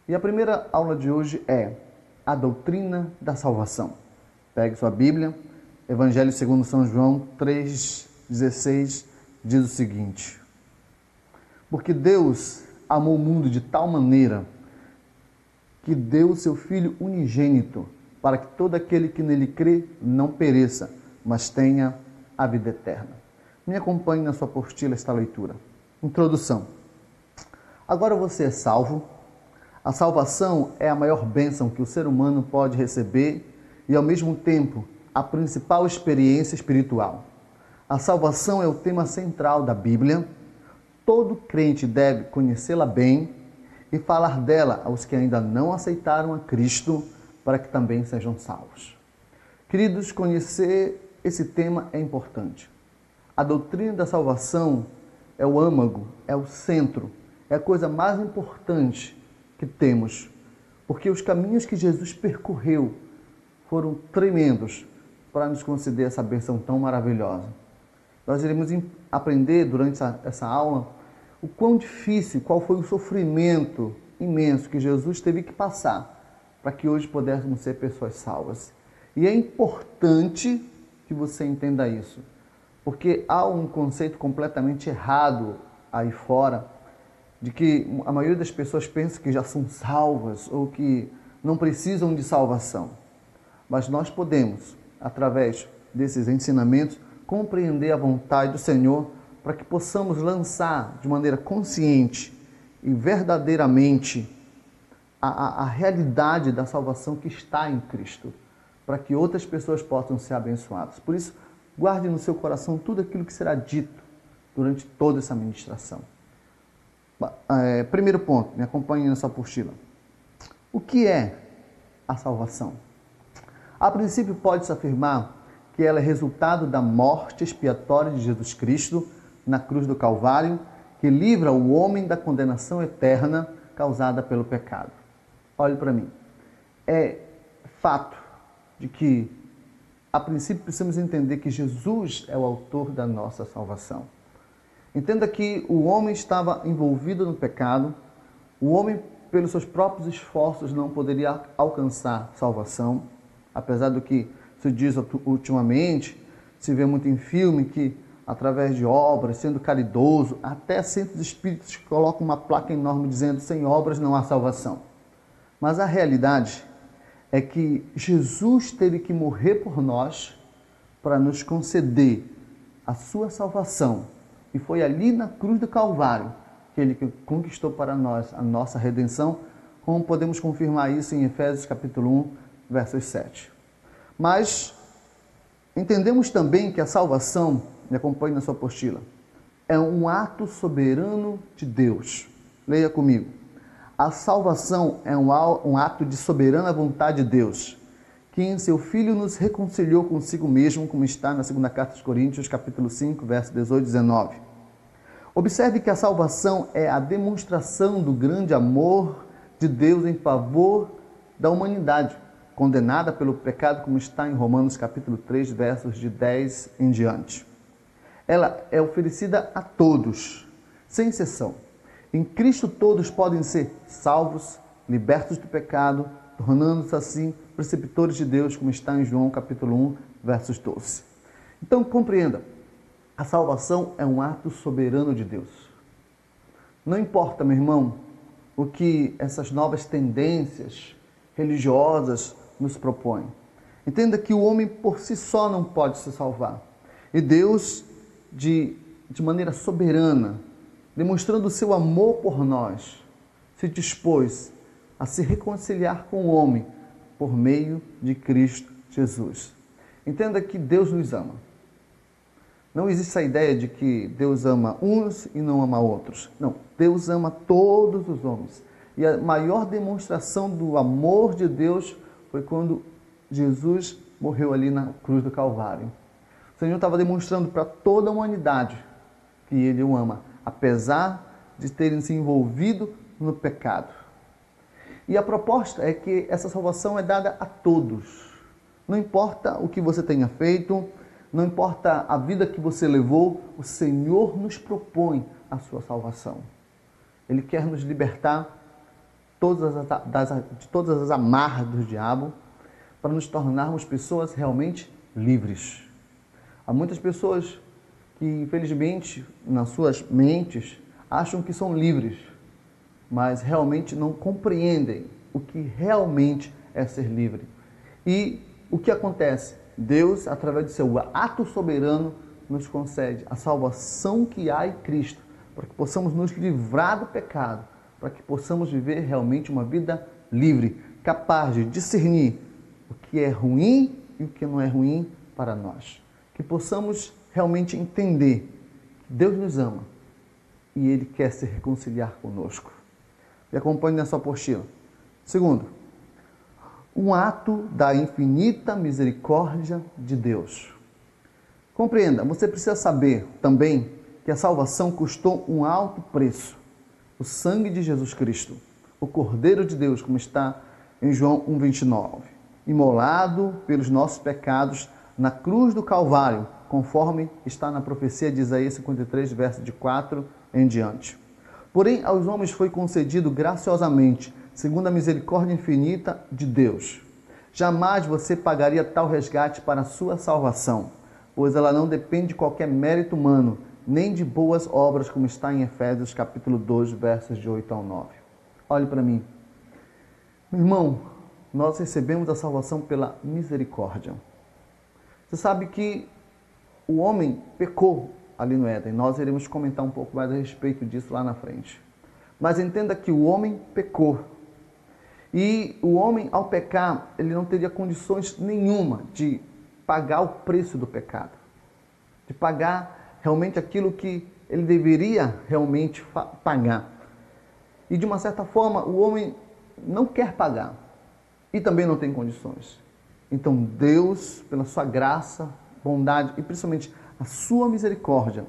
E a primeira aula de hoje é a doutrina da salvação. Pegue sua Bíblia, Evangelho segundo São João 3,16 diz o seguinte: porque Deus amou o mundo de tal maneira que deu o seu Filho unigênito, para que todo aquele que nele crê não pereça, mas tenha a vida eterna. Me acompanhe na sua apostila esta leitura. Introdução. Agora você é salvo. A salvação é a maior bênção que o ser humano pode receber e, ao mesmo tempo, a principal experiência espiritual. A salvação é o tema central da Bíblia. Todo crente deve conhecê-la bem e falar dela aos que ainda não aceitaram a Cristo, para que também sejam salvos. Queridos, conhecer esse tema é importante. A doutrina da salvação é o âmago, é o centro, é a coisa mais importante que temos, porque os caminhos que Jesus percorreu foram tremendos para nos conceder essa bênção tão maravilhosa. Nós iremos aprender durante essa aula o quão difícil, qual foi o sofrimento imenso que Jesus teve que passar para que hoje pudéssemos ser pessoas salvas. E é importante que você entenda isso, porque há um conceito completamente errado aí fora, de que a maioria das pessoas pensa que já são salvas ou que não precisam de salvação. Mas nós podemos, através desses ensinamentos, compreender a vontade do Senhor para que possamos lançar de maneira consciente e verdadeiramente a realidade da salvação que está em Cristo, para que outras pessoas possam ser abençoadas. Por isso, guarde no seu coração tudo aquilo que será dito durante toda essa ministração. Primeiro ponto, me acompanhe nessa apostila. O que é a salvação? A princípio, pode-se afirmar que ela é resultado da morte expiatória de Jesus Cristo na cruz do Calvário, que livra o homem da condenação eterna causada pelo pecado. Olhe para mim. É fato de que, a princípio, precisamos entender que Jesus é o autor da nossa salvação. Entenda que o homem estava envolvido no pecado, o homem, pelos seus próprios esforços, não poderia alcançar salvação, apesar do que se diz ultimamente, se vê muito em filme que, através de obras, sendo caridoso, até centros espíritas colocam uma placa enorme dizendo: sem obras não há salvação. Mas a realidade é que Jesus teve que morrer por nós para nos conceder a sua salvação. E foi ali na cruz do Calvário que ele conquistou para nós a nossa redenção, como podemos confirmar isso em Efésios capítulo 1, versos 7. Mas entendemos também que a salvação, me acompanhe na sua apostila, é um ato soberano de Deus. Leia comigo. A salvação é um ato de soberana vontade de Deus, que em seu Filho nos reconciliou consigo mesmo, como está na segunda carta aos Coríntios, capítulo 5, versos 18 e 19. Observe que a salvação é a demonstração do grande amor de Deus em favor da humanidade, condenada pelo pecado, como está em Romanos capítulo 3, versos de 10 em diante. Ela é oferecida a todos, sem exceção. Em Cristo todos podem ser salvos, libertos do pecado, tornando-se assim preceptores de Deus, como está em João capítulo 1, versos 12. Então compreenda, a salvação é um ato soberano de Deus. Não importa, meu irmão, o que essas novas tendências religiosas nos propõem. Entenda que o homem por si só não pode se salvar. E Deus, de maneira soberana, demonstrando o seu amor por nós, se dispôs a se reconciliar com o homem por meio de Cristo Jesus. Entenda que Deus nos ama. Não existe a ideia de que Deus ama uns e não ama outros. Não, Deus ama todos os homens. E a maior demonstração do amor de Deus foi quando Jesus morreu ali na cruz do Calvário. O Senhor estava demonstrando para toda a humanidade que Ele o ama, apesar de terem se envolvido no pecado. E a proposta é que essa salvação é dada a todos. Não importa o que você tenha feito, não importa a vida que você levou, o Senhor nos propõe a sua salvação. Ele quer nos libertar de todas as amarras do diabo, para nos tornarmos pessoas realmente livres. Há muitas pessoas que, infelizmente, nas suas mentes, acham que são livres, mas realmente não compreendem o que realmente é ser livre. E o que acontece? Deus, através do seu ato soberano, nos concede a salvação que há em Cristo, para que possamos nos livrar do pecado, para que possamos viver realmente uma vida livre, capaz de discernir o que é ruim e o que não é ruim para nós. Que possamos realmente entender que Deus nos ama e Ele quer se reconciliar conosco. E acompanhe nessa apostila. Segundo, um ato da infinita misericórdia de Deus. Compreenda, você precisa saber também que a salvação custou um alto preço. O sangue de Jesus Cristo, o Cordeiro de Deus, como está em João 1,29, imolado pelos nossos pecados na cruz do Calvário, conforme está na profecia de Isaías 53, verso de 4 em diante. Porém, aos homens foi concedido graciosamente, segundo a misericórdia infinita de Deus. Jamais você pagaria tal resgate para a sua salvação, pois ela não depende de qualquer mérito humano, nem de boas obras, como está em Efésios capítulo 2, versos de 8 ao 9. Olhe para mim. Meu irmão, nós recebemos a salvação pela misericórdia. Você sabe que o homem pecou ali no Éden. Nós iremos comentar um pouco mais a respeito disso lá na frente. Mas entenda que o homem pecou. E o homem, ao pecar, ele não teria condições nenhuma de pagar o preço do pecado. De pagar realmente aquilo que ele deveria realmente pagar. E de uma certa forma, o homem não quer pagar. E também não tem condições. Então Deus, pela sua graça, bondade e principalmente a sua misericórdia,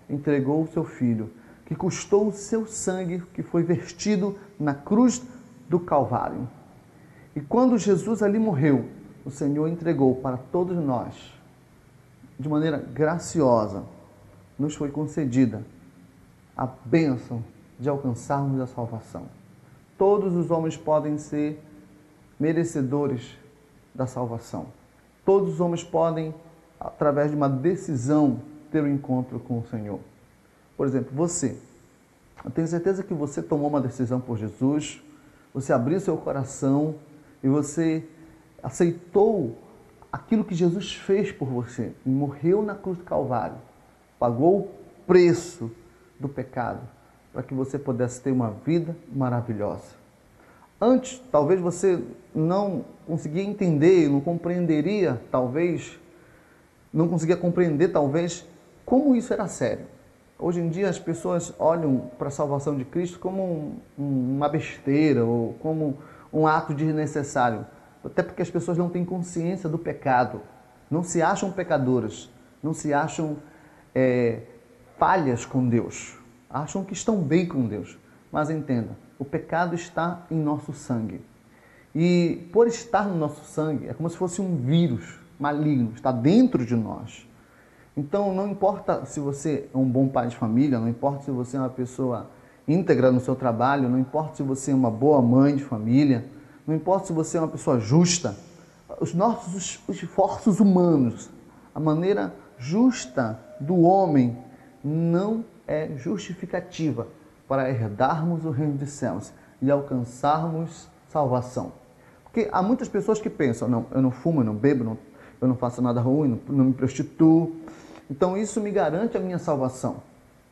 entregou o seu Filho, que custou o seu sangue, que foi vertido na cruz do Calvário. E quando Jesus ali morreu, o Senhor entregou para todos nós, de maneira graciosa, nos foi concedida a bênção de alcançarmos a salvação. Todos os homens podem ser merecedores da salvação. Todos os homens podem, através de uma decisão, ter um encontro com o Senhor. Por exemplo, você. Eu tenho certeza que você tomou uma decisão por Jesus, você abriu seu coração e você aceitou aquilo que Jesus fez por você. E morreu na cruz do Calvário. Pagou o preço do pecado para que você pudesse ter uma vida maravilhosa. Antes, talvez você não conseguia entender, não compreenderia, talvez, não conseguia compreender, talvez, como isso era sério. Hoje em dia as pessoas olham para a salvação de Cristo como uma besteira ou como um ato desnecessário. Até porque as pessoas não têm consciência do pecado, não se acham pecadoras, não se acham falhas com Deus, acham que estão bem com Deus. Mas entenda, o pecado está em nosso sangue. E por estar no nosso sangue, é como se fosse um vírus maligno, está dentro de nós. Então não importa se você é um bom pai de família, não importa se você é uma pessoa íntegra no seu trabalho, não importa se você é uma boa mãe de família, não importa se você é uma pessoa justa, os nossos esforços humanos, a maneira justa do homem não é justificativa para herdarmos o reino dos céus e alcançarmos salvação. Porque há muitas pessoas que pensam, não, eu não fumo, eu não bebo, eu não faço nada ruim, não me prostituo, então isso me garante a minha salvação.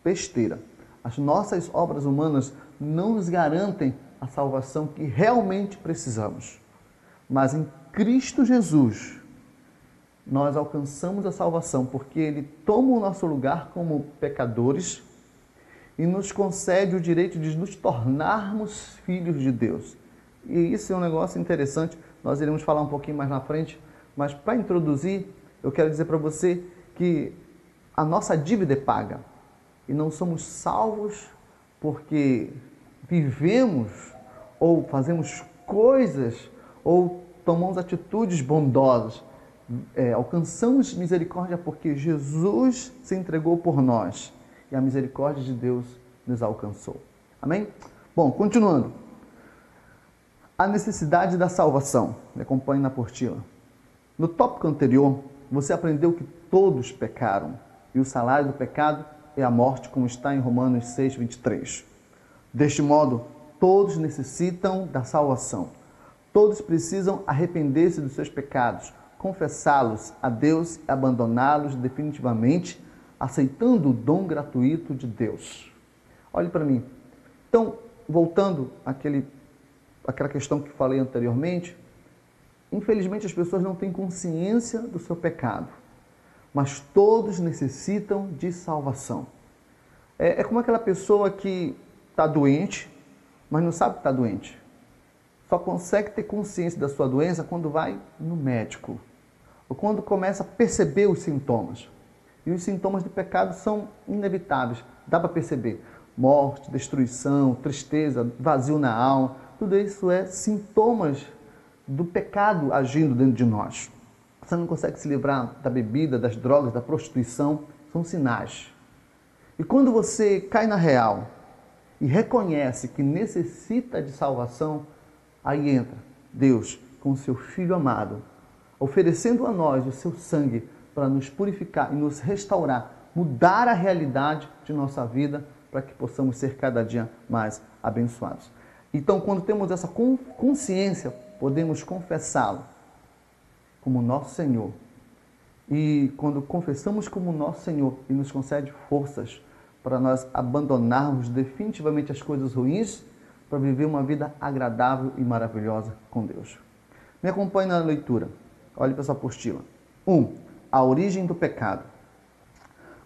Besteira. As nossas obras humanas não nos garantem a salvação que realmente precisamos. Mas em Cristo Jesus, nós alcançamos a salvação, porque Ele toma o nosso lugar como pecadores e nos concede o direito de nos tornarmos filhos de Deus. E isso é um negócio interessante, nós iremos falar um pouquinho mais na frente, mas para introduzir, eu quero dizer para você que a nossa dívida é paga e não somos salvos porque vivemos ou fazemos coisas ou tomamos atitudes bondosas. Alcançamos misericórdia porque Jesus se entregou por nós e a misericórdia de Deus nos alcançou. Amém? Bom, continuando. A necessidade da salvação. Me acompanhe na apostila. No tópico anterior, você aprendeu que todos pecaram e o salário do pecado é a morte, como está em Romanos 6:23. Deste modo, todos necessitam da salvação. Todos precisam arrepender-se dos seus pecados, confessá-los a Deus e abandoná-los definitivamente, aceitando o dom gratuito de Deus. Olhe para mim. Então, voltando àquela questão que falei anteriormente, infelizmente as pessoas não têm consciência do seu pecado, mas todos necessitam de salvação. É como aquela pessoa que está doente, mas não sabe que está doente. Só consegue ter consciência da sua doença quando vai no médico, ou quando começa a perceber os sintomas. E os sintomas do pecado são inevitáveis, dá para perceber. Morte, destruição, tristeza, vazio na alma, tudo isso é sintomas do pecado agindo dentro de nós. Você não consegue se livrar da bebida, das drogas, da prostituição, são sinais. E quando você cai na real e reconhece que necessita de salvação, aí entra Deus com o seu Filho amado, oferecendo a nós o seu sangue para nos purificar e nos restaurar, mudar a realidade de nossa vida para que possamos ser cada dia mais abençoados. Então, quando temos essa consciência, podemos confessá-lo como nosso Senhor. E quando confessamos como nosso Senhor, Ele nos concede forças para nós abandonarmos definitivamente as coisas ruins para viver uma vida agradável e maravilhosa com Deus. Me acompanhe na leitura. Olhe para essa apostila. 1. A origem do pecado.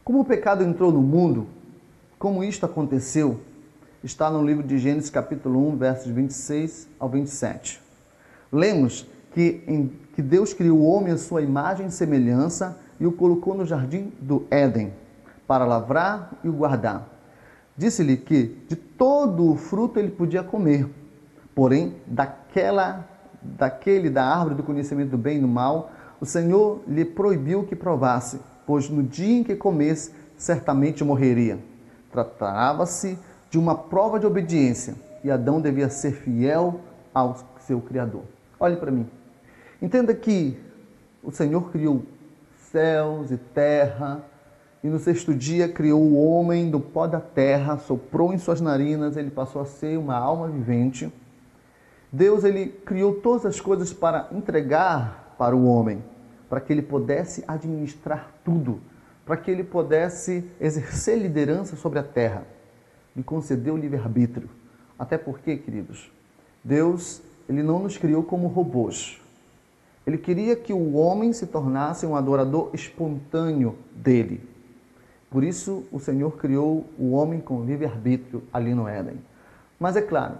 Como o pecado entrou no mundo, como isto aconteceu, está no livro de Gênesis capítulo 1, versos 26 ao 27. Lemos que Deus criou o homem à sua imagem e semelhança e o colocou no jardim do Éden para lavrar e o guardar. Disse-lhe que de todo o fruto ele podia comer, porém daquele da árvore do conhecimento do bem e do mal, o Senhor lhe proibiu que provasse, pois no dia em que comesse, certamente morreria. Tratava-se de uma prova de obediência e Adão devia ser fiel ao seu Criador. Olhe para mim. Entenda que o Senhor criou céus e terra, e no sexto dia criou o homem do pó da terra, soprou em suas narinas, ele passou a ser uma alma vivente. Deus, ele criou todas as coisas para entregar para o homem, para que ele pudesse administrar tudo, para que ele pudesse exercer liderança sobre a terra. Lhe concedeu o livre-arbítrio. Até porque, queridos, Deus, ele não nos criou como robôs. Ele queria que o homem se tornasse um adorador espontâneo dele. Por isso, o Senhor criou o homem com livre-arbítrio ali no Éden. Mas é claro,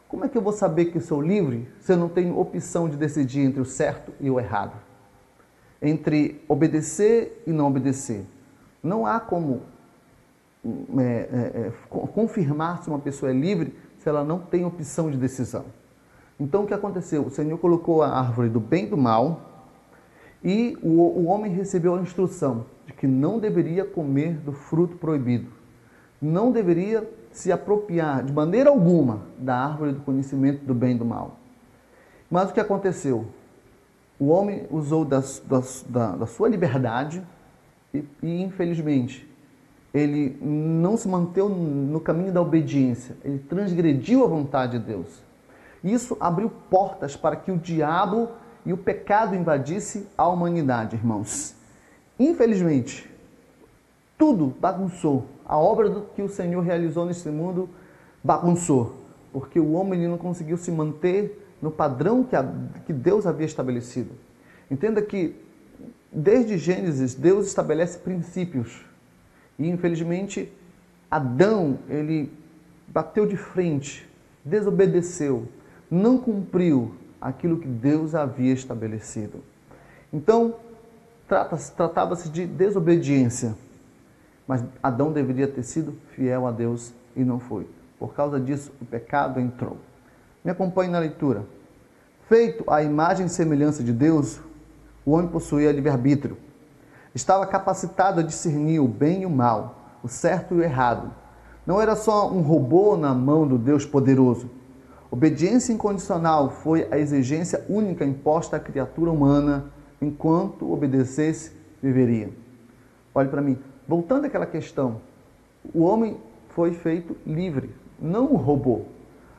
como é que eu vou saber que eu sou livre se eu não tenho opção de decidir entre o certo e o errado? Entre obedecer e não obedecer. Não há como confirmar se uma pessoa é livre se ela não tem opção de decisão. Então, o que aconteceu? O Senhor colocou a árvore do bem e do mal e o homem recebeu a instrução de que não deveria comer do fruto proibido. Não deveria se apropriar de maneira alguma da árvore do conhecimento do bem e do mal. Mas o que aconteceu? O homem usou da sua liberdade e, infelizmente, ele não se manteve no caminho da obediência. Ele transgrediu a vontade de Deus. Isso abriu portas para que o diabo e o pecado invadisse a humanidade, irmãos. Infelizmente, tudo bagunçou. A obra que o Senhor realizou nesse mundo bagunçou, porque o homem ele não conseguiu se manter no padrão que Deus havia estabelecido. Entenda que, desde Gênesis, Deus estabelece princípios. E, infelizmente, Adão, ele bateu de frente, desobedeceu, não cumpriu aquilo que Deus havia estabelecido. Então, tratava-se de desobediência. Mas Adão deveria ter sido fiel a Deus e não foi. Por causa disso, o pecado entrou. Me acompanhe na leitura. Feito à imagem e semelhança de Deus, o homem possuía livre-arbítrio. Estava capacitado a discernir o bem e o mal, o certo e o errado. Não era só um robô na mão do Deus poderoso. Obediência incondicional foi a exigência única imposta à criatura humana, enquanto obedecesse, viveria. Olhe para mim, voltando àquela questão, o homem foi feito livre, não um robô,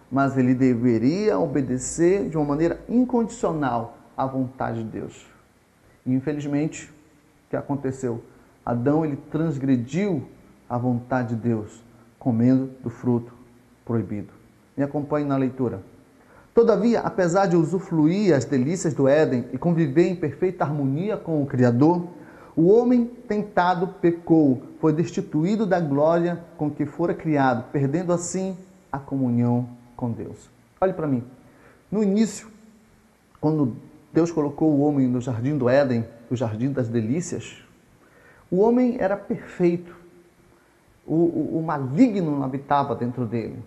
mas ele deveria obedecer de uma maneira incondicional à vontade de Deus. E infelizmente, o que aconteceu? Adão, ele transgrediu a vontade de Deus, comendo do fruto proibido. Me acompanhe na leitura. Todavia, apesar de usufruir as delícias do Éden e conviver em perfeita harmonia com o Criador, o homem tentado pecou, foi destituído da glória com que fora criado, perdendo assim a comunhão com Deus. Olhe para mim. No início, quando Deus colocou o homem no jardim do Éden, o jardim das delícias, o homem era perfeito. O maligno não habitava dentro dele.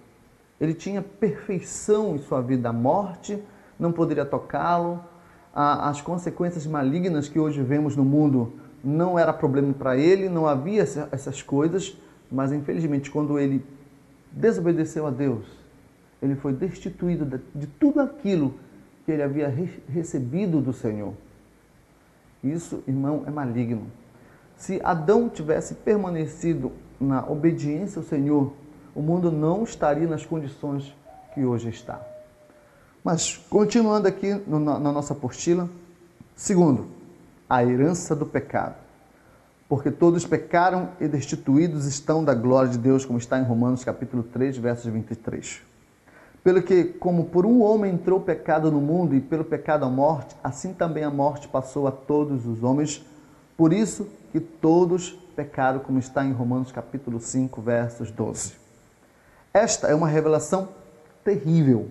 Ele tinha perfeição em sua vida. A morte não poderia tocá-lo. As consequências malignas que hoje vemos no mundo não era problema para ele, não havia essas coisas, mas infelizmente quando ele desobedeceu a Deus, ele foi destituído de tudo aquilo que ele havia recebido do Senhor. Isso, irmão, é maligno. Se Adão tivesse permanecido na obediência ao Senhor, o mundo não estaria nas condições que hoje está. Mas, continuando aqui na nossa apostila, segundo, a herança do pecado. Porque todos pecaram e destituídos estão da glória de Deus, como está em Romanos capítulo 3, versos 23. Pelo que, como por um homem entrou o pecado no mundo e pelo pecado a morte, assim também a morte passou a todos os homens, por isso que todos pecaram, como está em Romanos capítulo 5, versos 12. Esta é uma revelação terrível.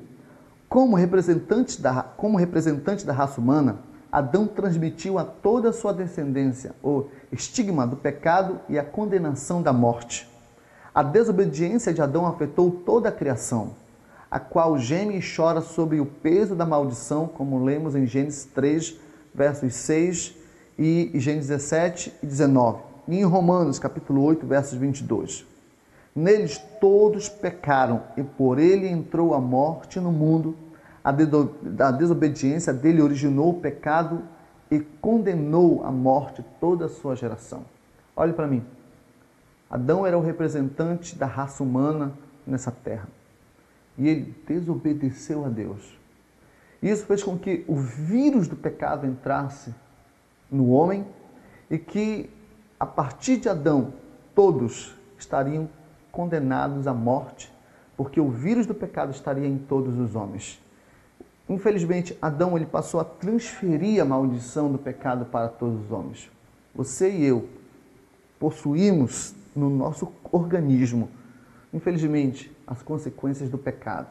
Como representante da raça humana, Adão transmitiu a toda a sua descendência o estigma do pecado e a condenação da morte. A desobediência de Adão afetou toda a criação, a qual geme e chora sobre o peso da maldição, como lemos em Gênesis 3, versos 6 e Gênesis 17 e 19, e em Romanos capítulo 8, versos 22. Neles todos pecaram, e por ele entrou a morte no mundo. A desobediência dele originou o pecado e condenou à morte toda a sua geração. Olhe para mim. Adão era o representante da raça humana nessa terra. E ele desobedeceu a Deus. Isso fez com que o vírus do pecado entrasse no homem e que, a partir de Adão, todos estariam condenados à morte, porque o vírus do pecado estaria em todos os homens. Infelizmente, Adão ele passou a transferir a maldição do pecado para todos os homens. Você e eu possuímos no nosso organismo, infelizmente, as consequências do pecado.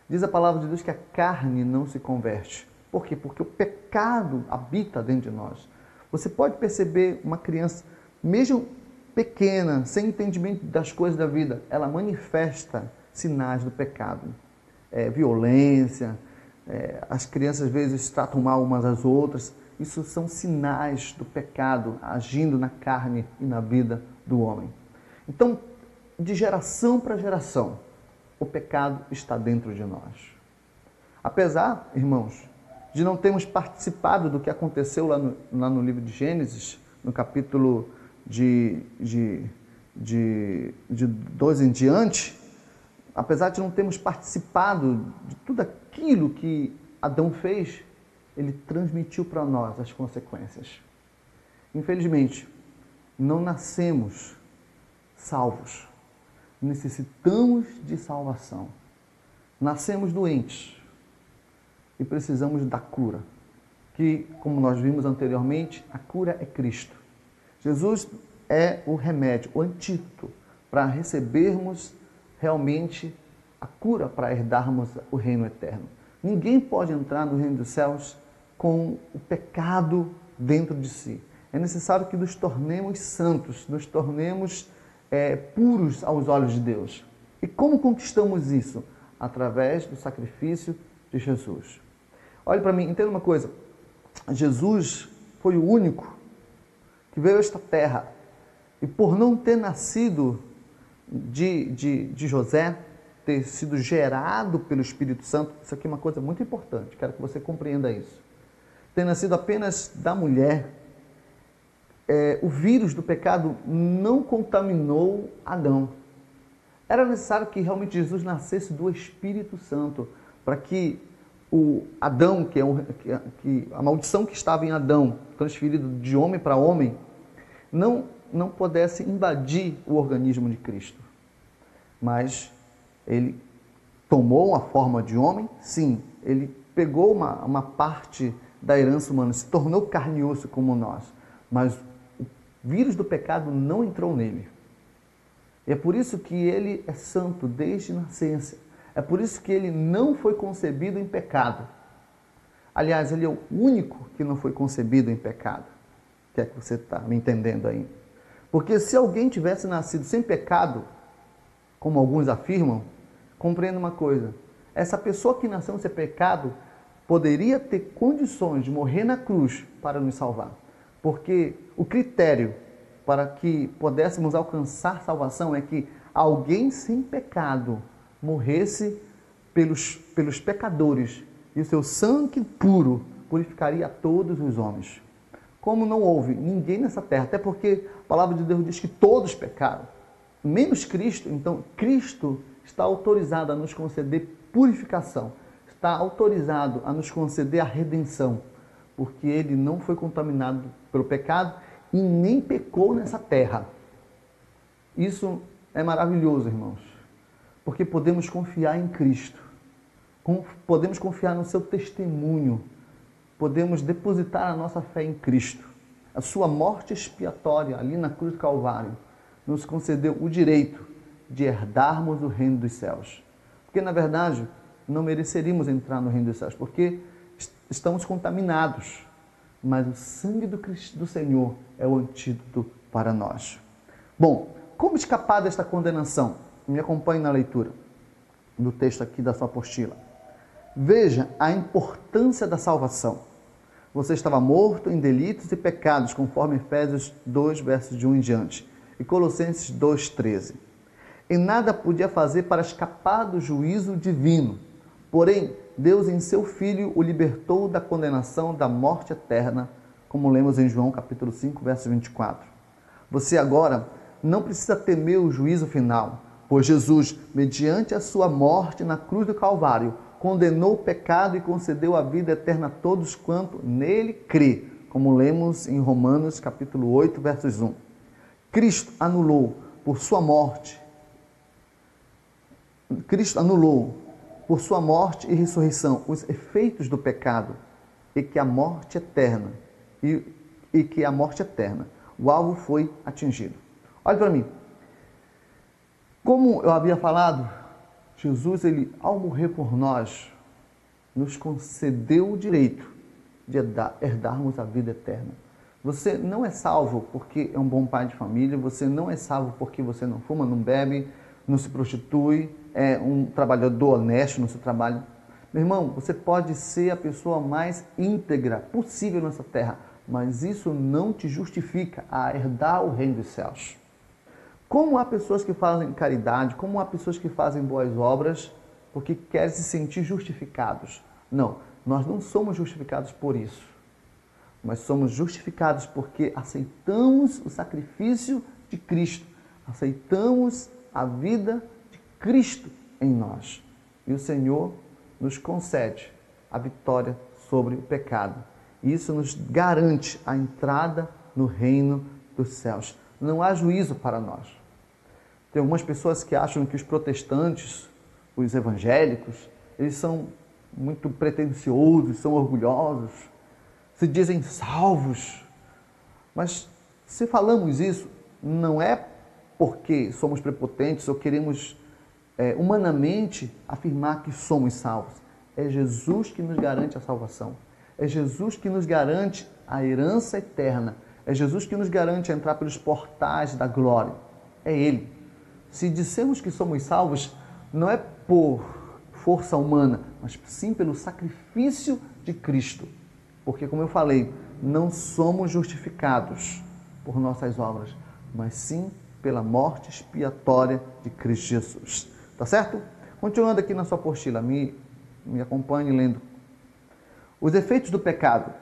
Diz a palavra de Deus que a carne não se converte. Por quê? Porque o pecado habita dentro de nós. Você pode perceber uma criança, mesmo pequena, sem entendimento das coisas da vida, ela manifesta sinais do pecado. Violência, as crianças às vezes tratam mal umas às outras. Isso são sinais do pecado agindo na carne e na vida do homem. Então, de geração para geração, o pecado está dentro de nós. Apesar, irmãos, de não termos participado do que aconteceu lá no livro de Gênesis, no capítulo de 2 em diante, apesar de não termos participado de tudo aquilo que Adão fez, ele transmitiu para nós as consequências. Infelizmente, não nascemos salvos. Necessitamos de salvação. Nascemos doentes e precisamos da cura, que, como nós vimos anteriormente, a cura é Cristo. Jesus é o remédio, o antídoto para recebermos realmente a cura, para herdarmos o reino eterno. Ninguém pode entrar no reino dos céus com o pecado dentro de si. É necessário que nos tornemos santos, nos tornemos puros aos olhos de Deus. E como conquistamos isso? Através do sacrifício de Jesus. Olhe para mim, entenda uma coisa. Jesus foi o único que veio a esta terra e por não ter nascido de José, ter sido gerado pelo Espírito Santo, isso aqui é uma coisa muito importante, quero que você compreenda isso. Ter nascido apenas da mulher, o vírus do pecado não contaminou Adão. Era necessário que realmente Jesus nascesse do Espírito Santo, para que o Adão, que a maldição que estava em Adão, transferido de homem para homem, não pudesse invadir o organismo de Cristo. Mas ele tomou a forma de homem, sim, ele pegou uma parte da herança humana, se tornou carne e osso como nós, mas o vírus do pecado não entrou nele. E é por isso que ele é santo desde nascença. É por isso que ele não foi concebido em pecado. Aliás, ele é o único que não foi concebido em pecado. Que é que você está me entendendo aí? Porque se alguém tivesse nascido sem pecado, como alguns afirmam, compreenda uma coisa. Essa pessoa que nasceu sem pecado poderia ter condições de morrer na cruz para nos salvar. Porque o critério para que pudéssemos alcançar salvação é que alguém sem pecado morresse pelos pecadores e o seu sangue puro purificaria a todos os homens. Como não houve ninguém nessa terra, até porque a palavra de Deus diz que todos pecaram, menos Cristo, então Cristo está autorizado a nos conceder purificação, está autorizado a nos conceder a redenção, porque ele não foi contaminado pelo pecado e nem pecou nessa terra. Isso é maravilhoso, irmãos, porque podemos confiar em Cristo, podemos confiar no seu testemunho, podemos depositar a nossa fé em Cristo. A sua morte expiatória ali na cruz do Calvário nos concedeu o direito de herdarmos o reino dos céus. Porque, na verdade, não mereceríamos entrar no reino dos céus, porque estamos contaminados. Mas o sangue do Senhor é o antídoto para nós. Bom, como escapar desta condenação? Me acompanhe na leitura do texto aqui da sua apostila. Veja a importância da salvação. Você estava morto em delitos e pecados, conforme Efésios 2, versos de 1 em diante, e Colossenses 2,13. E nada podia fazer para escapar do juízo divino. Porém, Deus em seu Filho o libertou da condenação da morte eterna, como lemos em João capítulo 5, verso 24. Você agora não precisa temer o juízo final, pois Jesus, mediante a sua morte na cruz do Calvário, condenou o pecado e concedeu a vida eterna a todos quanto nele crê, como lemos em Romanos capítulo 8, versos 1. Cristo anulou por sua morte e ressurreição os efeitos do pecado e que a morte eterna, o alvo foi atingido. Olha para mim. Como eu havia falado, Jesus, ao morrer por nós, nos concedeu o direito de herdarmos a vida eterna. Você não é salvo porque é um bom pai de família, você não é salvo porque você não fuma, não bebe, não se prostitui, é um trabalhador honesto no seu trabalho. Meu irmão, você pode ser a pessoa mais íntegra possível nessa terra, mas isso não te justifica a herdar o reino dos céus. Como há pessoas que fazem caridade, como há pessoas que fazem boas obras porque querem se sentir justificados. Não, nós não somos justificados por isso. Mas somos justificados porque aceitamos o sacrifício de Cristo, aceitamos a vida de Cristo em nós. E o Senhor nos concede a vitória sobre o pecado. E isso nos garante a entrada no reino dos céus. Não há juízo para nós. Tem algumas pessoas que acham que os protestantes, os evangélicos, eles são muito pretensiosos, são orgulhosos, se dizem salvos. Mas se falamos isso, não é porque somos prepotentes ou queremos humanamente afirmar que somos salvos. É Jesus que nos garante a salvação. É Jesus que nos garante a herança eterna. É Jesus que nos garante entrar pelos portais da glória. É Ele. Se dissemos que somos salvos, não é por força humana, mas sim pelo sacrifício de Cristo. Porque, como eu falei, não somos justificados por nossas obras, mas sim pela morte expiatória de Cristo Jesus. Tá certo? Continuando aqui na sua apostila, me acompanhe lendo. Os efeitos do pecado.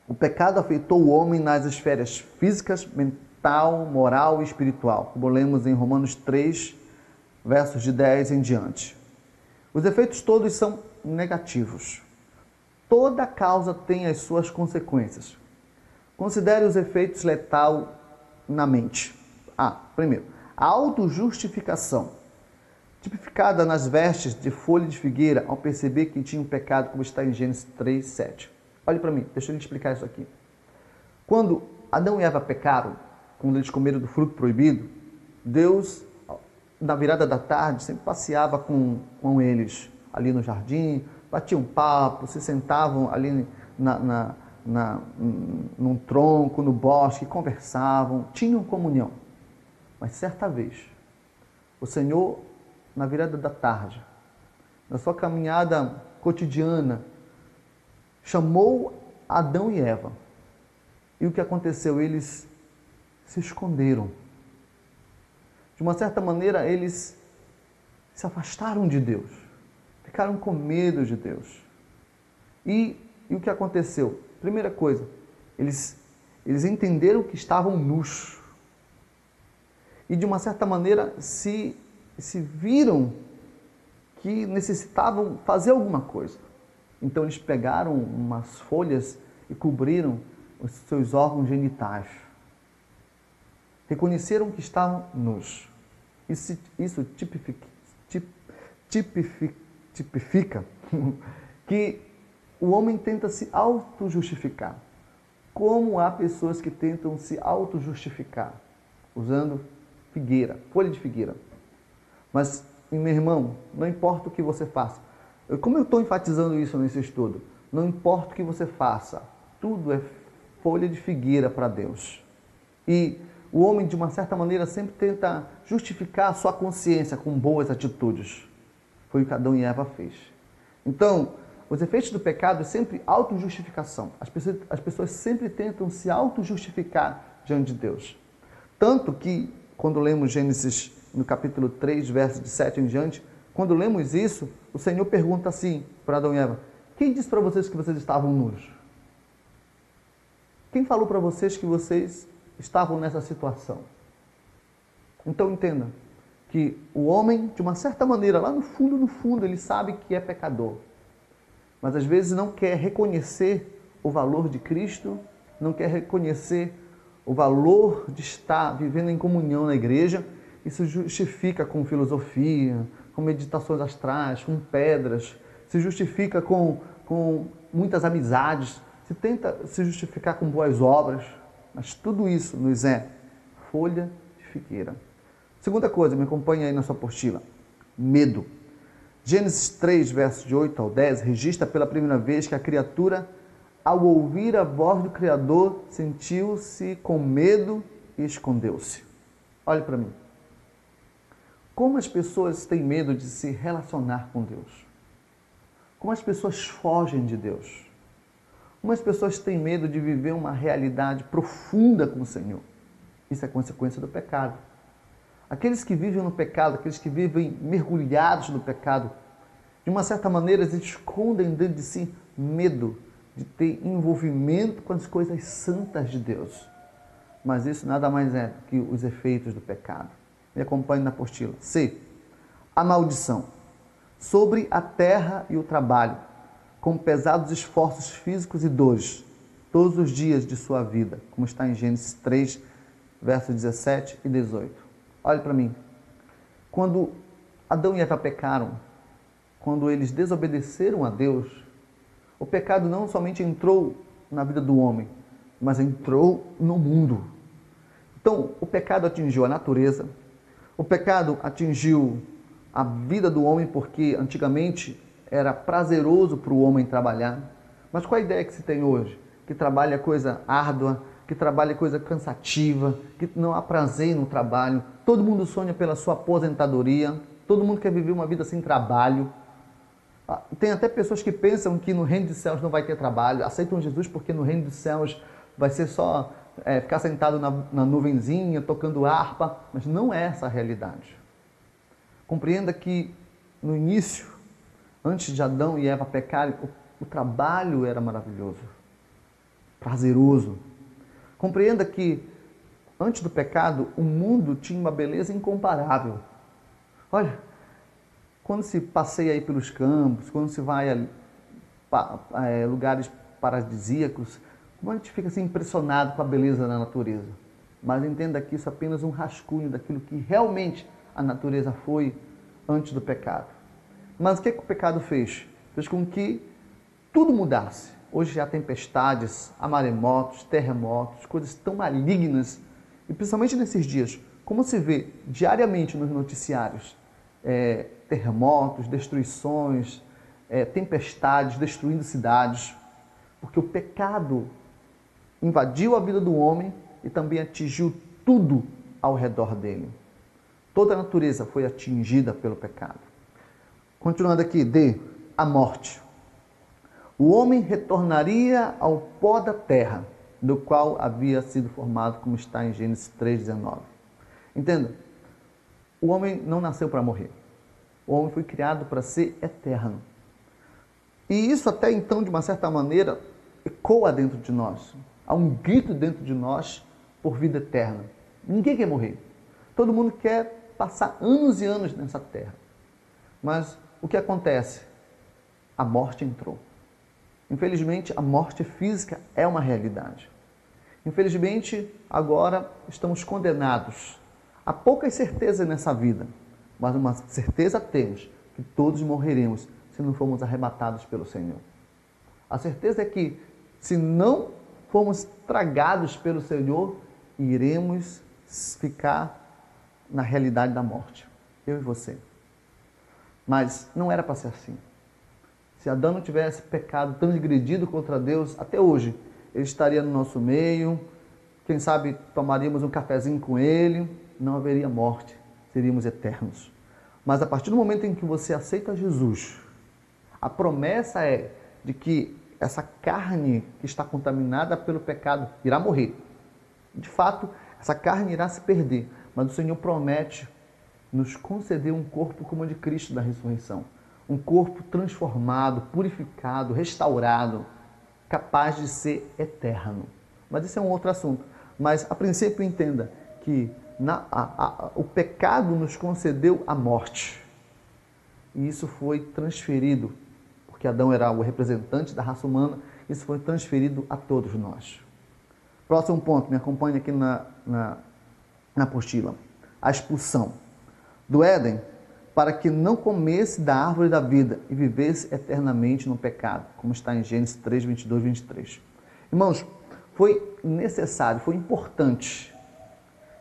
O pecado afetou o homem nas esferas físicas, mental, moral e espiritual, como lemos em Romanos 3, versos de 10 em diante. Os efeitos todos são negativos. Toda causa tem as suas consequências. Considere os efeitos letais na mente. Primeiro, a autojustificação, tipificada nas vestes de folha de figueira ao perceber que tinha um pecado, como está em Gênesis 3, 7. Olhe para mim, deixa eu lhe explicar isso aqui. Quando Adão e Eva pecaram, quando eles comeram do fruto proibido, Deus, na virada da tarde, sempre passeava com eles ali no jardim, batiam um papo, se sentavam ali num tronco, no bosque, conversavam, tinham comunhão. Mas certa vez, o Senhor, na virada da tarde, na sua caminhada cotidiana, chamou Adão e Eva. E o que aconteceu? Eles se esconderam. De uma certa maneira, eles se afastaram de Deus. Ficaram com medo de Deus. E o que aconteceu? Primeira coisa, eles entenderam que estavam nus. E de uma certa maneira se viram que necessitavam fazer alguma coisa. Então eles pegaram umas folhas e cobriram os seus órgãos genitais. Reconheceram que estavam nus. Isso tipifica que o homem tenta se auto-justificar. Como há pessoas que tentam se auto-justificar usando figueira, folha de figueira. Mas, meu irmão, não importa o que você faça. Como eu estou enfatizando isso nesse estudo? Não importa o que você faça, tudo é folha de figueira para Deus. E o homem, de uma certa maneira, sempre tenta justificar a sua consciência com boas atitudes. Foi o que Adão e Eva fez. Então, os efeitos do pecado é sempre autojustificação. As pessoas sempre tentam se autojustificar diante de Deus. Tanto que, quando lemos Gênesis no capítulo 3, versos de 7 em diante, quando lemos isso, o Senhor pergunta assim para Adão e Eva: quem disse para vocês que vocês estavam nus? Quem falou para vocês que vocês estavam nessa situação? Então entenda que o homem, de uma certa maneira, lá no fundo, ele sabe que é pecador. Mas às vezes não quer reconhecer o valor de Cristo, não quer reconhecer o valor de estar vivendo em comunhão na igreja. Isso justifica com filosofia, com meditações astrais, com pedras, se justifica com muitas amizades, se tenta se justificar com boas obras, mas tudo isso nos é folha de figueira. Segunda coisa, me acompanha aí na sua apostila, medo. Gênesis 3, versos de 8 ao 10, registra pela primeira vez que a criatura, ao ouvir a voz do Criador, sentiu-se com medo e escondeu-se. Olhe para mim. Como as pessoas têm medo de se relacionar com Deus? Como as pessoas fogem de Deus? Como as pessoas têm medo de viver uma realidade profunda com o Senhor? Isso é consequência do pecado. Aqueles que vivem no pecado, aqueles que vivem mergulhados no pecado, de uma certa maneira, eles escondem dentro de si medo de ter envolvimento com as coisas santas de Deus. Mas isso nada mais é do que os efeitos do pecado. Me acompanhe na apostila. C. A maldição. Sobre a terra e o trabalho, com pesados esforços físicos e dores, todos os dias de sua vida, como está em Gênesis 3, versos 17 e 18. Olhe para mim. Quando Adão e Eva pecaram, quando eles desobedeceram a Deus, o pecado não somente entrou na vida do homem, mas entrou no mundo. Então, o pecado atingiu a natureza, o pecado atingiu a vida do homem, porque antigamente era prazeroso para o homem trabalhar. Mas qual a ideia que se tem hoje? Que trabalho é coisa árdua, que trabalho é coisa cansativa, que não há prazer no trabalho. Todo mundo sonha pela sua aposentadoria, todo mundo quer viver uma vida sem trabalho. Tem até pessoas que pensam que no reino dos céus não vai ter trabalho, aceitam Jesus porque no reino dos céus vai ser só ficar sentado na nuvenzinha, tocando harpa, mas não é essa a realidade. Compreenda que no início, antes de Adão e Eva pecarem, o trabalho era maravilhoso, prazeroso. Compreenda que antes do pecado, o mundo tinha uma beleza incomparável. Olha, quando se passeia aí pelos campos, quando se vai a lugares paradisíacos, como a gente fica assim impressionado com a beleza da natureza. Mas entenda que isso é apenas um rascunho daquilo que realmente a natureza foi antes do pecado. Mas o que o pecado fez? Fez com que tudo mudasse. Hoje há tempestades, há maremotos, terremotos, coisas tão malignas. E principalmente nesses dias, como se vê diariamente nos noticiários, terremotos, destruições, tempestades, destruindo cidades, porque o pecado invadiu a vida do homem e também atingiu tudo ao redor dele. Toda a natureza foi atingida pelo pecado. Continuando aqui, a morte. O homem retornaria ao pó da terra, do qual havia sido formado, como está em Gênesis 3,19. Entenda, o homem não nasceu para morrer. O homem foi criado para ser eterno. E isso até então, de uma certa maneira, ecoa dentro de nós. Há um grito dentro de nós por vida eterna. Ninguém quer morrer. Todo mundo quer passar anos e anos nessa terra. Mas o que acontece? A morte entrou. Infelizmente, a morte física é uma realidade. Infelizmente, agora estamos condenados. Há poucas certezas nessa vida, mas uma certeza temos, que todos morreremos se não formos arrebatados pelo Senhor. A certeza é que, se não formos tragados pelo Senhor, iremos ficar na realidade da morte. Eu e você. Mas não era para ser assim. Se Adão não tivesse pecado, transgredido contra Deus, até hoje, ele estaria no nosso meio, quem sabe tomaríamos um cafezinho com ele, não haveria morte, seríamos eternos. Mas a partir do momento em que você aceita Jesus, a promessa é de que essa carne que está contaminada pelo pecado irá morrer. De fato, essa carne irá se perder, mas o Senhor promete nos conceder um corpo como o de Cristo da ressurreição. Um corpo transformado, purificado, restaurado, capaz de ser eterno. Mas isso é um outro assunto. Mas, a princípio, entenda que o pecado nos concedeu a morte. E isso foi transferido, porque Adão era o representante da raça humana, isso foi transferido a todos nós. Próximo ponto, me acompanhe aqui na apostila. A expulsão do Éden, para que não comesse da árvore da vida e vivesse eternamente no pecado, como está em Gênesis 3, 22, 23. Irmãos, foi necessário, foi importante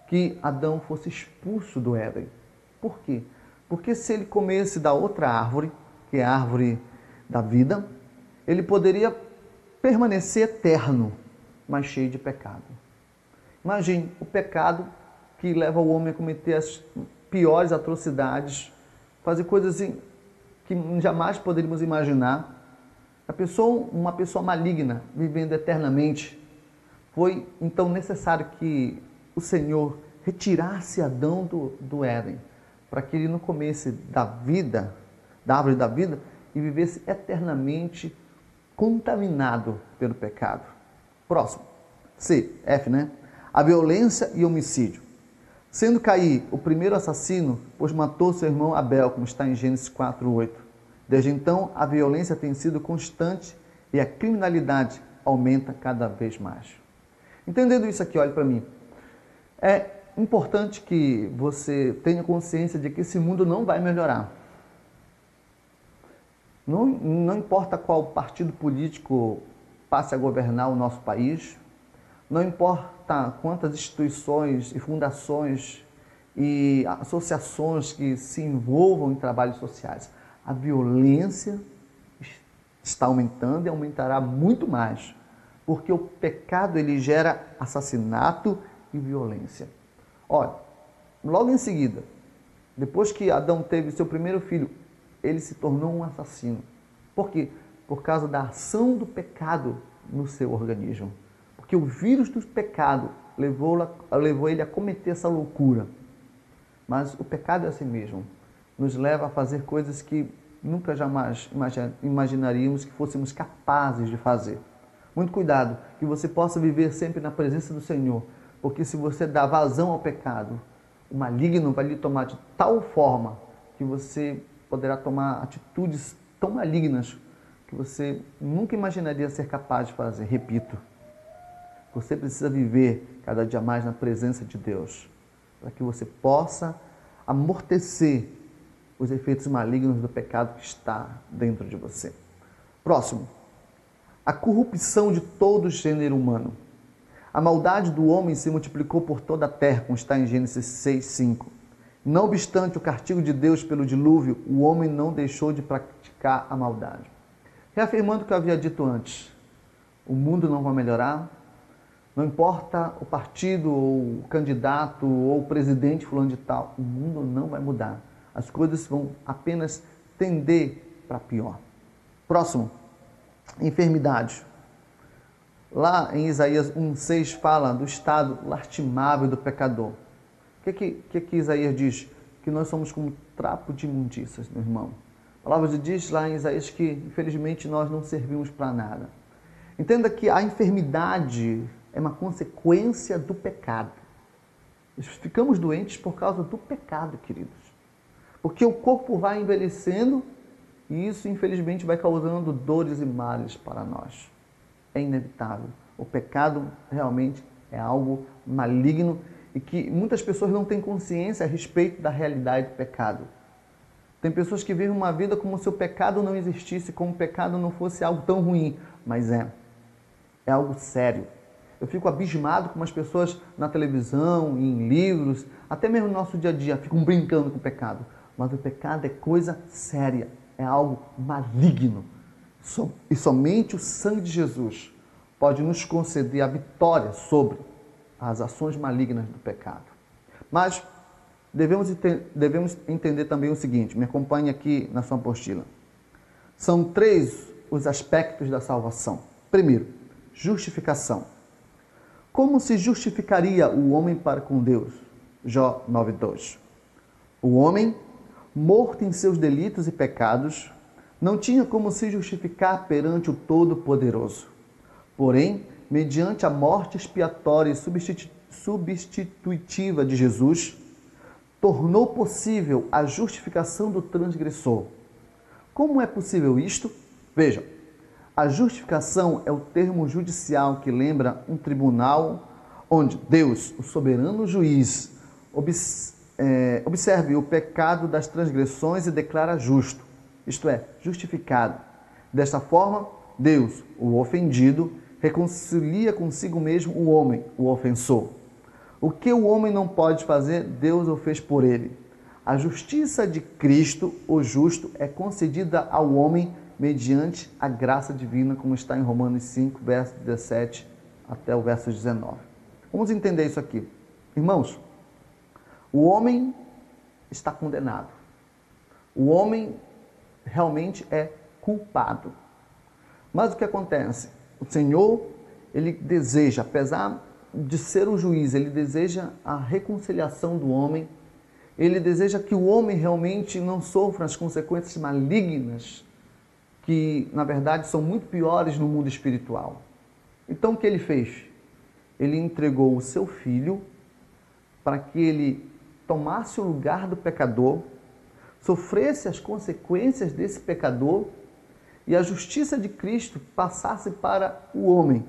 que Adão fosse expulso do Éden. Por quê? Porque se ele comesse da outra árvore, que é a árvore da vida, ele poderia permanecer eterno, mas cheio de pecado. Imagine o pecado que leva o homem a cometer as piores atrocidades, fazer coisas que jamais poderíamos imaginar. Uma pessoa maligna, vivendo eternamente. Foi então necessário que o Senhor retirasse Adão do Éden, para que ele não comesse da árvore da vida, e vivesse eternamente contaminado pelo pecado. Próximo. F, né? A violência e homicídio. Sendo Caim o primeiro assassino, pois matou seu irmão Abel, como está em Gênesis 4:8. Desde então, a violência tem sido constante e a criminalidade aumenta cada vez mais. Entendendo isso aqui, olhe para mim. É importante que você tenha consciência de que esse mundo não vai melhorar. Não importa qual partido político passe a governar o nosso país, não importa quantas instituições e fundações e associações que se envolvam em trabalhos sociais, a violência está aumentando e aumentará muito mais, porque o pecado ele gera assassinato e violência. Olha, logo em seguida, depois que Adão teve seu primeiro filho, ele se tornou um assassino. Por quê? Por causa da ação do pecado no seu organismo. Porque o vírus do pecado levou ele a cometer essa loucura. Mas o pecado é assim mesmo. nos leva a fazer coisas que nunca jamais imaginaríamos que fôssemos capazes de fazer. Muito cuidado, que você possa viver sempre na presença do Senhor, porque se você dá vazão ao pecado, o maligno vai lhe tomar de tal forma que você poderá tomar atitudes tão malignas que você nunca imaginaria ser capaz de fazer. Repito, você precisa viver cada dia mais na presença de Deus, para que você possa amortecer os efeitos malignos do pecado que está dentro de você. Próximo, a corrupção de todo o gênero humano. A maldade do homem se multiplicou por toda a terra, como está em Gênesis 6:5. Não obstante o castigo de Deus pelo dilúvio, o homem não deixou de praticar a maldade. Reafirmando o que eu havia dito antes, o mundo não vai melhorar, não importa o partido, ou o candidato, ou o presidente fulano de tal, o mundo não vai mudar. As coisas vão apenas tender para pior. Próximo, enfermidade. Lá em Isaías 1:6 fala do estado lastimável do pecador. O que Isaías diz? Que nós somos como trapo de imundícias, meu irmão. A palavra diz lá em Isaías que, infelizmente, nós não servimos para nada. Entenda que a enfermidade é uma consequência do pecado. Ficamos doentes por causa do pecado, queridos. Porque o corpo vai envelhecendo e isso, infelizmente, vai causando dores e males para nós. É inevitável. O pecado realmente é algo maligno e que muitas pessoas não têm consciência a respeito da realidade do pecado. Tem pessoas que vivem uma vida como se o pecado não existisse, como o pecado não fosse algo tão ruim, mas é algo sério. Eu fico abismado com as pessoas na televisão, em livros, até mesmo no nosso dia a dia, ficam brincando com o pecado. Mas o pecado é coisa séria, é algo maligno. E somente o sangue de Jesus pode nos conceder a vitória sobre as ações malignas do pecado. Mas devemos entender também o seguinte, me acompanhe aqui na sua apostila. São 3 os aspectos da salvação. Primeiro, justificação. Como se justificaria o homem para com Deus? Jó 9:2. O homem, morto em seus delitos e pecados, não tinha como se justificar perante o Todo-Poderoso. Porém, mediante a morte expiatória e substitutiva de Jesus, tornou possível a justificação do transgressor. Como é possível isto? Vejam, a justificação é o termo judicial que lembra um tribunal onde Deus, o soberano juiz, observe o pecado das transgressões e declara justo, isto é, justificado. Desta forma, Deus, o ofendido, reconcilia consigo mesmo o homem, o ofensor. O que o homem não pode fazer, Deus o fez por ele. A justiça de Cristo, o justo, é concedida ao homem mediante a graça divina, como está em Romanos 5, verso 17 até o verso 19. Vamos entender isso aqui. Irmãos, o homem está condenado. O homem realmente é culpado. Mas o que acontece? O Senhor, ele deseja, apesar de ser o juiz, ele deseja a reconciliação do homem, ele deseja que o homem realmente não sofra as consequências malignas que, na verdade, são muito piores no mundo espiritual. Então, o que ele fez? Ele entregou o seu filho para que ele tomasse o lugar do pecador, sofresse as consequências desse pecador e a justiça de Cristo passasse para o homem.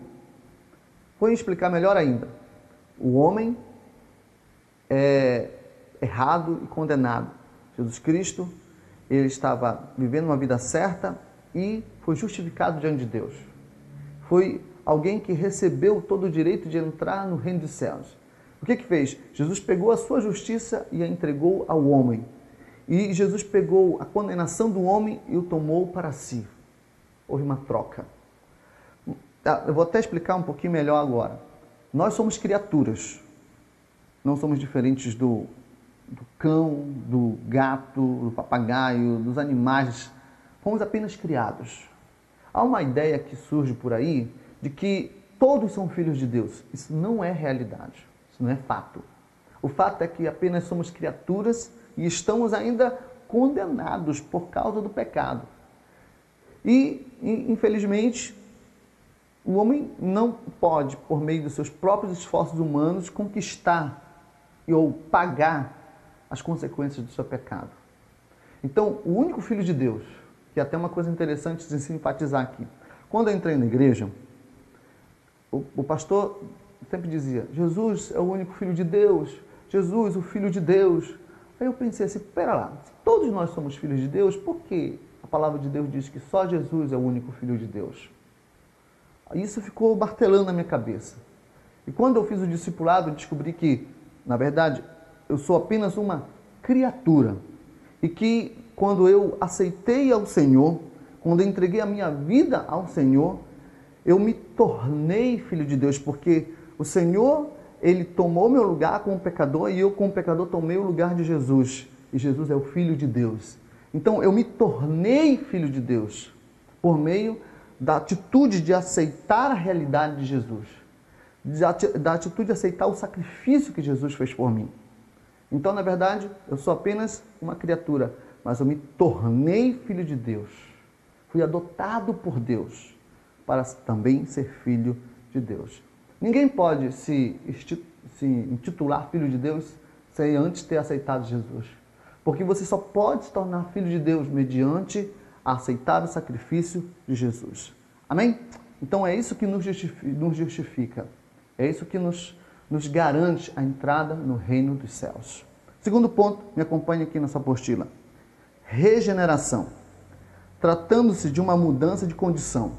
Vou explicar melhor ainda. O homem é errado e condenado. Jesus Cristo, ele estava vivendo uma vida certa e foi justificado diante de Deus. Foi alguém que recebeu todo o direito de entrar no reino dos céus. O que fez? Jesus pegou a sua justiça e a entregou ao homem. E Jesus pegou a condenação do homem e o tomou para si. Houve uma troca. Eu vou até explicar um pouquinho melhor agora. Nós somos criaturas. Não somos diferentes do cão, do gato, do papagaio, dos animais. Fomos apenas criados. Há uma ideia que surge por aí de que todos são filhos de Deus. Isso não é realidade. Isso não é fato. O fato é que apenas somos criaturas e estamos ainda condenados por causa do pecado. E, infelizmente, o homem não pode, por meio dos seus próprios esforços humanos, conquistar ou pagar as consequências do seu pecado. Então, o único Filho de Deus, que é até uma coisa interessante de se enfatizar aqui. Quando eu entrei na igreja, o pastor sempre dizia, Jesus é o único Filho de Deus, Jesus, o Filho de Deus. Aí eu pensei assim, pera lá, se todos nós somos filhos de Deus, por que a palavra de Deus diz que só Jesus é o único Filho de Deus? Isso ficou martelando na minha cabeça. E quando eu fiz o discipulado, eu descobri que, na verdade, eu sou apenas uma criatura. E que quando eu aceitei ao Senhor, quando eu entreguei a minha vida ao Senhor, eu me tornei filho de Deus, porque o Senhor, Ele tomou meu lugar como pecador e eu, como pecador, tomei o lugar de Jesus. E Jesus é o Filho de Deus. Então, eu me tornei filho de Deus por meio da atitude de aceitar a realidade de Jesus, da atitude de aceitar o sacrifício que Jesus fez por mim. Então, na verdade, eu sou apenas uma criatura, mas eu me tornei filho de Deus. Fui adotado por Deus para também ser filho de Deus. Ninguém pode se intitular filho de Deus sem antes ter aceitado Jesus. Porque você só pode se tornar filho de Deus mediante aceitar o sacrifício de Jesus. Amém? Então é isso que nos justifica. É isso que nos garante a entrada no reino dos céus. Segundo ponto, me acompanhe aqui nessa apostila. Regeneração. Tratando-se de uma mudança de condição.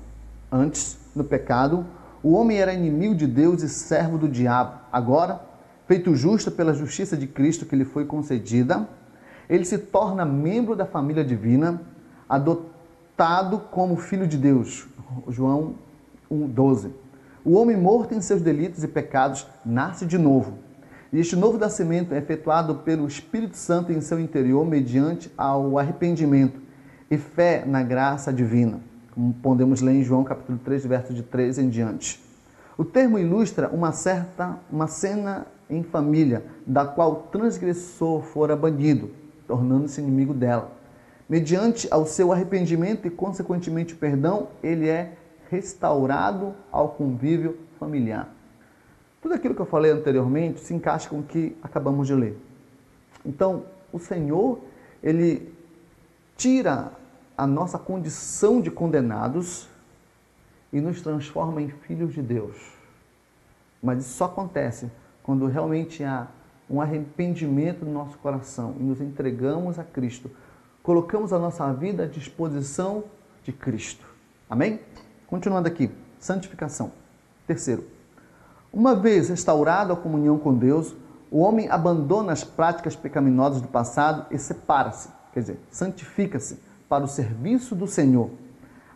Antes, no pecado, o homem era inimigo de Deus e servo do diabo. Agora, feito justo pela justiça de Cristo que lhe foi concedida, ele se torna membro da família divina, adotado como filho de Deus. João 1,12. O homem morto em seus delitos e pecados nasce de novo. E este novo nascimento é efetuado pelo Espírito Santo em seu interior mediante ao arrependimento e fé na graça divina, como podemos ler em João capítulo 3, verso de 3 em diante. O termo ilustra uma cena em família, da qual o transgressor fora banido, tornando-se inimigo dela. Mediante ao seu arrependimento e, consequentemente, perdão, ele é restaurado ao convívio familiar. Tudo aquilo que eu falei anteriormente se encaixa com o que acabamos de ler. Então, o Senhor, Ele tira a nossa condição de condenados e nos transforma em filhos de Deus. Mas isso só acontece quando realmente há um arrependimento no nosso coração e nos entregamos a Cristo. Colocamos a nossa vida à disposição de Cristo. Amém? Continuando aqui, santificação. Terceiro, uma vez restaurado a comunhão com Deus, o homem abandona as práticas pecaminosas do passado e separa-se, quer dizer, santifica-se para o serviço do Senhor.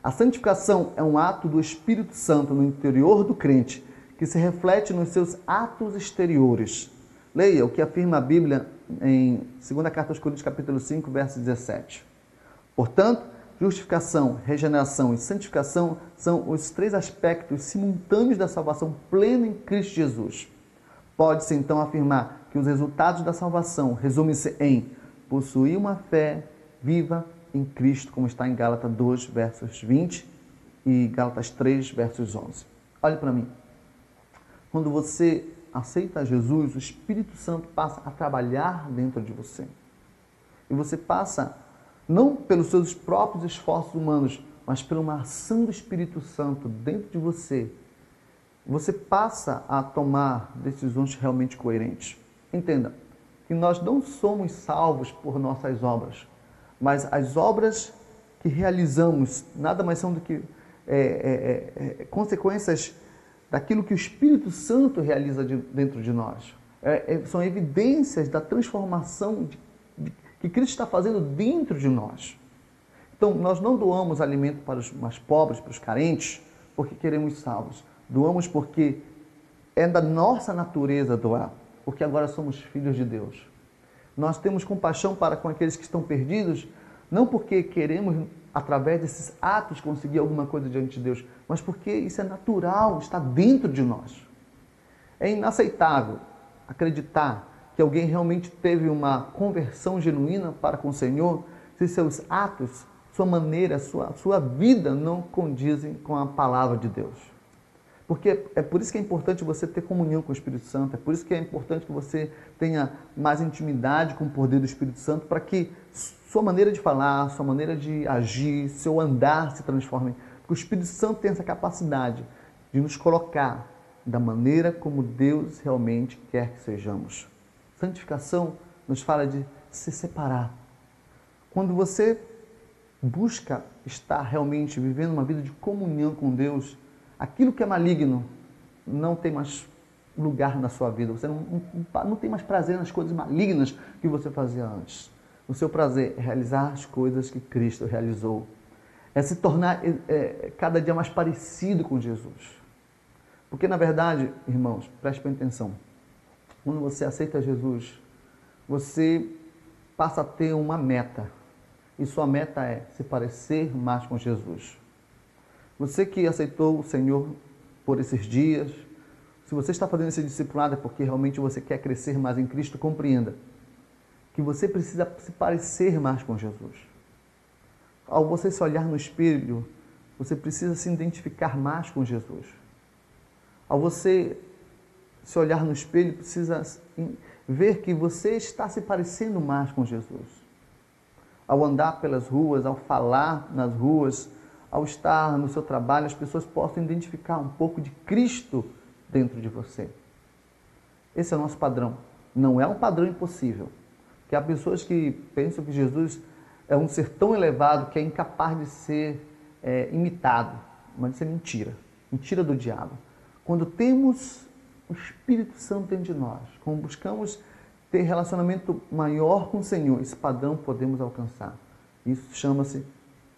A santificação é um ato do Espírito Santo no interior do crente, que se reflete nos seus atos exteriores. Leia o que afirma a Bíblia em 2ª Carta aos Coríntios, capítulo 5, verso 17. Portanto, justificação, regeneração e santificação são os três aspectos simultâneos da salvação plena em Cristo Jesus. Pode-se então afirmar que os resultados da salvação resumem-se em possuir uma fé viva em Cristo, como está em Gálatas 2, versos 20 e Gálatas 3, versos 11. Olhe para mim. Quando você aceita Jesus, o Espírito Santo passa a trabalhar dentro de você. E você passa, não pelos seus próprios esforços humanos, mas por uma ação do Espírito Santo dentro de você. Você passa a tomar decisões realmente coerentes. Entenda que nós não somos salvos por nossas obras, mas as obras que realizamos nada mais são do que consequências daquilo que o Espírito Santo realiza dentro de nós. São evidências da transformação que Cristo está fazendo dentro de nós. Então, nós não doamos alimento para os mais pobres, para os carentes, porque queremos salvos. Doamos porque é da nossa natureza doar, porque agora somos filhos de Deus. Nós temos compaixão para com aqueles que estão perdidos, não porque queremos, através desses atos, conseguir alguma coisa diante de Deus, mas porque isso é natural, está dentro de nós. É inaceitável acreditar que alguém realmente teve uma conversão genuína para com o Senhor, se seus atos, sua maneira, sua vida não condizem com a palavra de Deus. Porque é por isso que é importante você ter comunhão com o Espírito Santo, é por isso que é importante que você tenha mais intimidade com o poder do Espírito Santo, para que sua maneira de falar, sua maneira de agir, seu andar se transforme. Porque o Espírito Santo tem essa capacidade de nos colocar da maneira como Deus realmente quer que sejamos. Santificação nos fala de se separar. Quando você busca estar realmente vivendo uma vida de comunhão com Deus, aquilo que é maligno não tem mais lugar na sua vida. Você não tem mais prazer nas coisas malignas que você fazia antes. O seu prazer é realizar as coisas que Cristo realizou. É se tornar cada dia mais parecido com Jesus. Porque, na verdade, irmãos, preste bem atenção. Quando você aceita Jesus, você passa a ter uma meta. E sua meta é se parecer mais com Jesus. Você que aceitou o Senhor por esses dias, se você está fazendo esse discipulado é porque realmente você quer crescer mais em Cristo, compreenda que você precisa se parecer mais com Jesus. Ao você se olhar no espelho, você precisa se identificar mais com Jesus. Ao você se olhar no espelho, precisa ver que você está se parecendo mais com Jesus. Ao andar pelas ruas, ao falar nas ruas, ao estar no seu trabalho, as pessoas possam identificar um pouco de Cristo dentro de você. Esse é o nosso padrão. Não é um padrão impossível. Porque há pessoas que pensam que Jesus é um ser tão elevado que é incapaz de ser imitado. Mas isso é mentira. Mentira do diabo. Quando temos o Espírito Santo dentro de nós, quando buscamos ter relacionamento maior com o Senhor, esse padrão podemos alcançar. Isso chama-se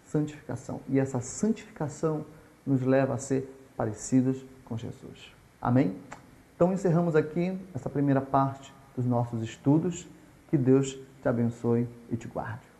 santificação. E essa santificação nos leva a ser parecidos com Jesus. Amém? Então encerramos aqui essa primeira parte dos nossos estudos. Que Deus te abençoe e te guarde.